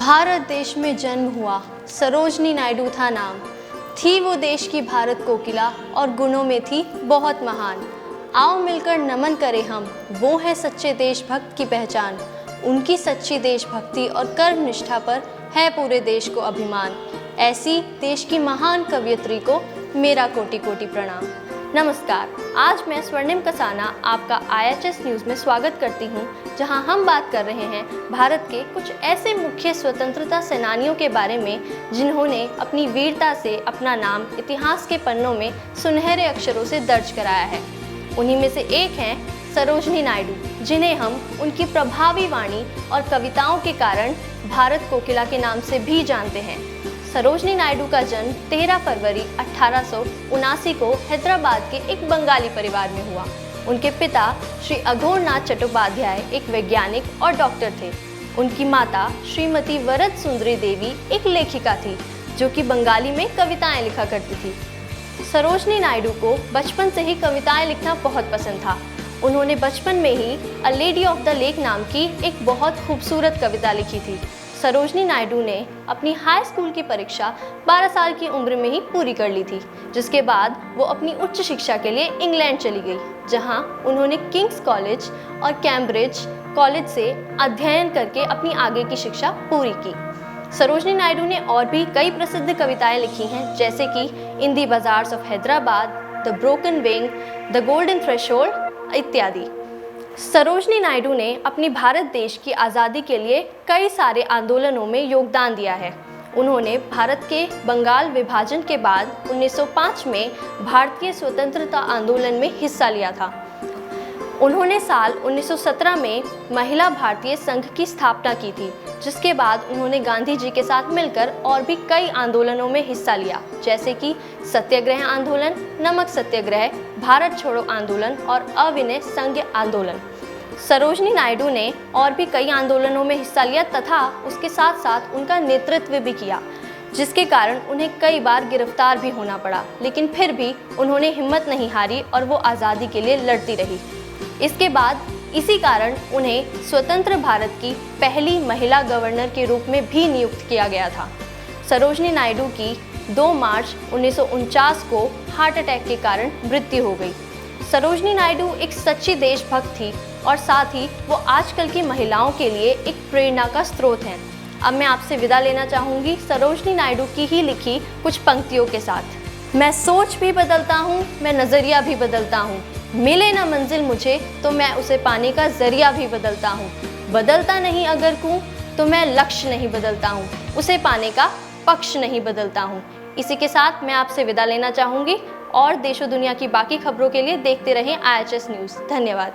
भारत देश में जन्म हुआ, सरोजनी नायडू था नाम। थी वो देश की भारत कोकिला और गुणों में थी बहुत महान। आओ मिलकर नमन करें हम, वो है सच्चे देशभक्त की पहचान। उनकी सच्ची देशभक्ति और कर्म निष्ठा पर है पूरे देश को अभिमान। ऐसी देश की महान कवयित्री को मेरा कोटि कोटि प्रणाम। नमस्कार, आज मैं स्वर्णिम कसाना आपका IHS न्यूज़ में स्वागत करती हूं, जहां हम बात कर रहे हैं भारत के कुछ ऐसे मुख्य स्वतंत्रता सेनानियों के बारे में जिन्होंने अपनी वीरता से अपना नाम इतिहास के पन्नों में सुनहरे अक्षरों से दर्ज कराया है। उन्हीं में से एक हैं सरोजनी नायडू, जिन्हें हम उनकी प्रभावी वाणी और कविताओं के कारण भारत कोकिला के नाम से भी जानते हैं। सरोजनी नायडू का जन्म 13 फरवरी 1879 को हैदराबाद के एक बंगाली परिवार में हुआ। उनके पिता श्री अघोरनाथ चट्टोपाध्याय एक वैज्ञानिक और डॉक्टर थे। उनकी माता श्रीमती वरद सुंदरी देवी एक लेखिका थी, जो कि बंगाली में कविताएं लिखा करती थी। सरोजनी नायडू को बचपन से ही कविताएं लिखना बहुत पसंद था। उन्होंने बचपन में ही a lady of the lake नाम की एक बहुत खूबसूरत कविता लिखी थी। सरोजनी नायडू ने अपनी हाई स्कूल की परीक्षा 12 साल की उम्र में ही पूरी कर ली थी, जिसके बाद वो अपनी उच्च शिक्षा के लिए इंग्लैंड चली गई, जहां उन्होंने किंग्स कॉलेज और कैम्ब्रिज कॉलेज से अध्ययन करके अपनी आगे की शिक्षा पूरी की। सरोजनी नायडू ने और भी कई प्रसिद्ध कविताएं लिखी हैं, जैसे कि in the bazaars of Hyderabad, the broken wing, the golden threshold इत्यादि। सरोजनी नायडू ने अपनी भारत देश की आज़ादी के लिए कई सारे आंदोलनों में योगदान दिया है। उन्होंने भारत के बंगाल विभाजन के बाद 1905 में भारतीय स्वतंत्रता आंदोलन में हिस्सा लिया था। उन्होंने साल 1917 में महिला भारतीय संघ की स्थापना की थी, जिसके बाद उन्होंने गांधी जी के साथ मिलकर और भी कई आंदोलनों में हिस्सा लिया, जैसे कि सत्याग्रह आंदोलन, नमक सत्याग्रह, भारत छोड़ो आंदोलन और अविनय संघ आंदोलन। सरोजनी नायडू ने और भी कई आंदोलनों में हिस्सा लिया तथा उसके साथ साथ उनका नेतृत्व भी किया, जिसके कारण उन्हें कई बार गिरफ्तार भी होना पड़ा, लेकिन फिर भी उन्होंने हिम्मत नहीं हारी और वो आज़ादी के लिए लड़ती रही। इसके बाद इसी कारण उन्हें स्वतंत्र भारत की पहली महिला गवर्नर के रूप में भी नियुक्त किया गया था। सरोजनी नायडू की 2 मार्च 1949 को हार्ट अटैक के कारण मृत्यु हो गई। सरोजनी नायडू एक सच्ची देशभक्त थी और साथ ही वो आजकल की महिलाओं के लिए एक प्रेरणा का स्रोत हैं। अब मैं आपसे विदा लेना चाहूँगी सरोजनी नायडू की ही लिखी कुछ पंक्तियों के साथ। मैं सोच भी बदलता हूँ, मैं नज़रिया भी बदलता हूँ, मिले ना मंजिल मुझे तो मैं उसे पाने का जरिया भी बदलता हूँ। बदलता नहीं अगर हूँ तो मैं लक्ष्य नहीं बदलता हूँ, उसे पाने का पक्ष नहीं बदलता हूँ। इसी के साथ मैं आपसे विदा लेना चाहूँगी और देश और दुनिया की बाकी खबरों के लिए देखते रहें IHS न्यूज़। धन्यवाद।